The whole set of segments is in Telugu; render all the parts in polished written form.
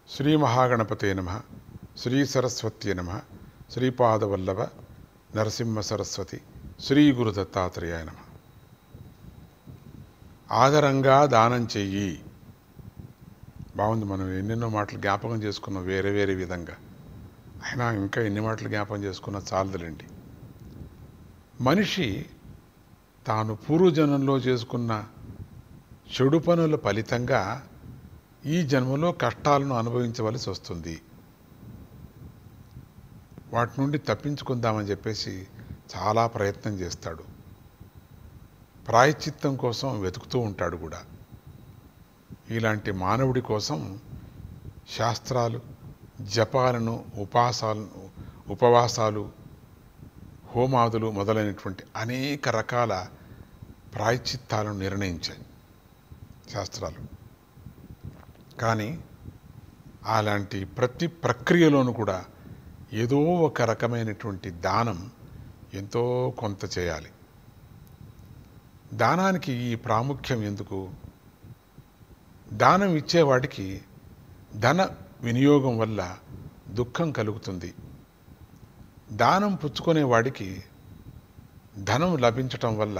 శ్రీ మహాగణపతే నమః. శ్రీ సరస్వత్యే నమః. శ్రీపాదవల్లభ నరసింహ సరస్వతి శ్రీ గురు దత్తాత్రేయాయ నమః. ఆదరంగా దానం చెయ్యి. బాగుంది. మనం ఎన్నెన్నో మాటలు జ్ఞాపకం చేసుకున్నాం వేరే వేరే విధంగా. అయినా ఇంకా ఎన్ని మాటలు జ్ఞాపకం చేసుకున్నా చాలదులేండి. మనిషి తాను పూర్వజన్మలో చేసుకున్న చెడు పనుల ఫలితంగా ఈ జన్మలో కష్టాలను అనుభవించవలసి వస్తుంది. వాటి నుండి తప్పించుకుందామని చెప్పేసి చాలా ప్రయత్నం చేస్తాడు. ప్రాయశ్చిత్తం కోసం వెతుకుతూ ఉంటాడు కూడా. ఇలాంటి మానవుడి కోసం శాస్త్రాలు, జపాలను, ఉపవాసాలు, హోమాదులు మొదలైనటువంటి అనేక రకాల ప్రాయశ్చిత్తాలను నిర్ణయించాయి శాస్త్రాలు. కానీ అలాంటి ప్రతి ప్రక్రియలోనూ కూడా ఏదో ఒక రకమైనటువంటి దానం ఎంతో కొంత చేయాలి. దానానికి ఈ ప్రాముఖ్యం ఎందుకు? దానం ఇచ్చేవాడికి ధన వినియోగం వల్ల దుఃఖం కలుగుతుంది. దానం పుచ్చుకునేవాడికి ధనం లభించటం వల్ల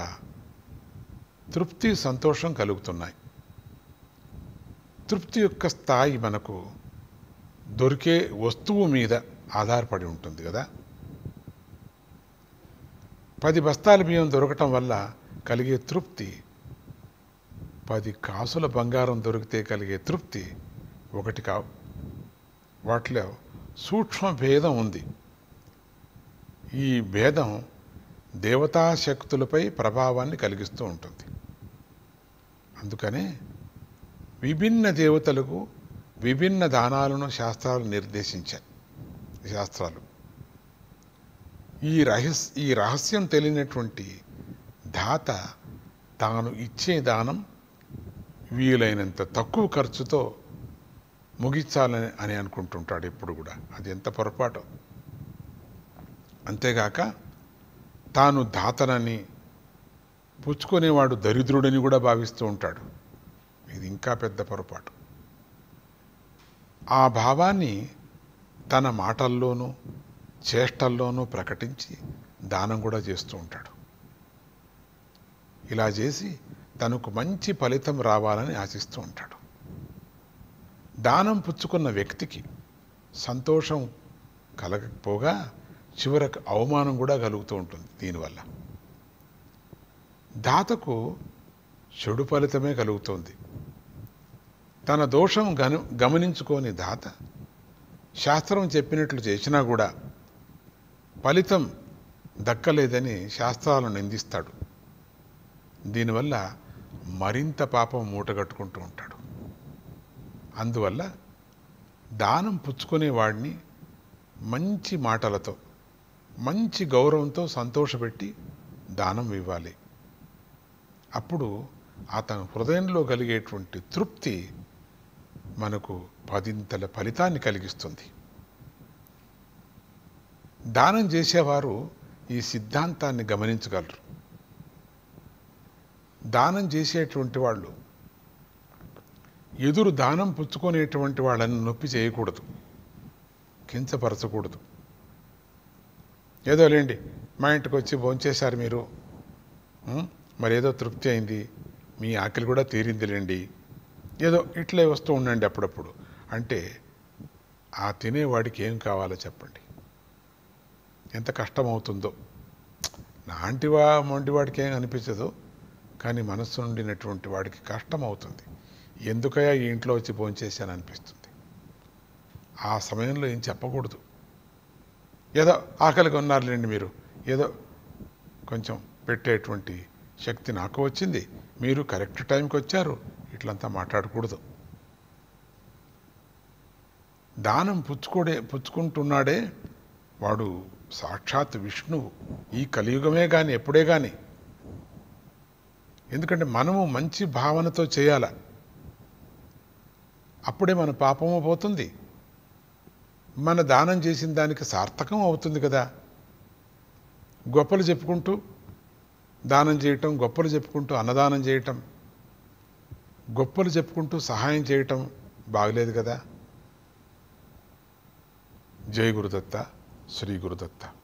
తృప్తి, సంతోషం కలుగుతున్నాయి. తృప్తి యొక్క స్థాయి మనకు దొరికే వస్తువు మీద ఆధారపడి ఉంటుంది కదా. 10 బస్తాల బియ్యం దొరకటం వల్ల కలిగే తృప్తి 10 కాసుల బంగారం దొరికితే కలిగే తృప్తి ఒకటి కావు. వాటిలో సూక్ష్మ భేదం ఉంది. ఈ భేదం దేవతాశక్తులపై ప్రభావాన్ని కలిగిస్తూ ఉంటుంది. అందుకనే విభిన్న దేవతలకు విభిన్న దానాలను శాస్త్రాలు నిర్దేశించాయి. శాస్త్రాలు ఈ రహస్యం తెలియనటువంటి దాత తాను ఇచ్చే దానం వీలైనంత తక్కువ ఖర్చుతో ముగించాలని అని అనుకుంటుంటాడు ఎప్పుడు కూడా. అది ఎంత పొరపాటు. అంతేగాక తాను దాతనని, పుచ్చుకునేవాడు దరిద్రుడని కూడా భావిస్తూ ఉంటాడు. ఇది ఇంకా పెద్ద పొరపాటు. ఆ భావాన్ని తన మాటల్లోనూ చేష్టల్లోనూ ప్రకటించి దానం కూడా చేస్తూ ఉంటాడు. ఇలా చేసి తనకు మంచి ఫలితం రావాలని ఆశిస్తూ ఉంటాడు. దానం పుచ్చుకున్న వ్యక్తికి సంతోషం కలగకపోగా చివరకు అవమానం కూడా కలుగుతూ ఉంటుంది. దీనివల్ల దాతకు చెడు ఫలితమే కలుగుతుంది. తన దోషం గమనించుకోని దాత శాస్త్రం చెప్పినట్లు చేసినా కూడా ఫలితం దక్కలేదని శాస్త్రాలను నిందిస్తాడు. దీనివల్ల మరింత పాపం మూటగట్టుకుంటూ ఉంటాడు. అందువల్ల దానం పుచ్చుకునేవాడిని మంచి మాటలతో, మంచి గౌరవంతో సంతోషపెట్టి దానం ఇవ్వాలి. అప్పుడు అతని హృదయంలో కలిగేటువంటి తృప్తి మనకు 10ంతల ఫలితాన్ని కలిగిస్తుంది. దానం చేసేవారు ఈ సిద్ధాంతాన్ని గమనించగలరు. దానం చేసేటువంటి వాళ్ళు ఎదురు దానం పుచ్చుకునేటువంటి వాళ్ళని నొప్పి చేయకూడదు, కించపరచకూడదు. ఏదో లేండి, మా ఇంటికి వచ్చి భోంచేశారు మీరు, మరేదో తృప్తి అయింది, మీ ఆకలి కూడా తీరిందిలేండి, ఏదో ఇట్లే వస్తూ ఉండండి అప్పుడప్పుడు అంటే ఆ తినేవాడికి ఏం కావాలో చెప్పండి. ఎంత కష్టమవుతుందో. నాంటివా మొంటివాడికి ఏం అనిపించదు, కానీ మనస్సు నుండినటువంటి వాడికి కష్టం అవుతుంది. ఎందుకయ్యా ఈ ఇంట్లో వచ్చి భోంచేశాను అనిపిస్తుంది. ఆ సమయంలో ఏం చెప్పకూడదు. ఏదో ఆకలిగా ఉన్నారులేండి మీరు, ఏదో కొంచెం పెట్టేటువంటి శక్తి నాకు వచ్చింది, మీరు కరెక్ట్ టైంకి వచ్చారు, ఇట్లంతా మాట్లాడకూడదు. దానం పుచ్చుకుంటున్నాడే వాడు సాక్షాత్ విష్ణువు. ఈ కలియుగమే కానీ ఎప్పుడే కానీ. ఎందుకంటే మనము మంచి భావనతో చేయాల, అప్పుడే మన పాపము పోతుంది, మన దానం చేసిన దానికి సార్థకం అవుతుంది కదా. గొప్పలు చెప్పుకుంటూ దానం చేయటం, గొప్పలు చెప్పుకుంటూ అన్నదానం చేయటం, గొప్పలు చెప్పుకుంటూ సహాయం చేయటం బాగలేదు కదా. జై గురుదత్త, శ్రీ గురుదత్త.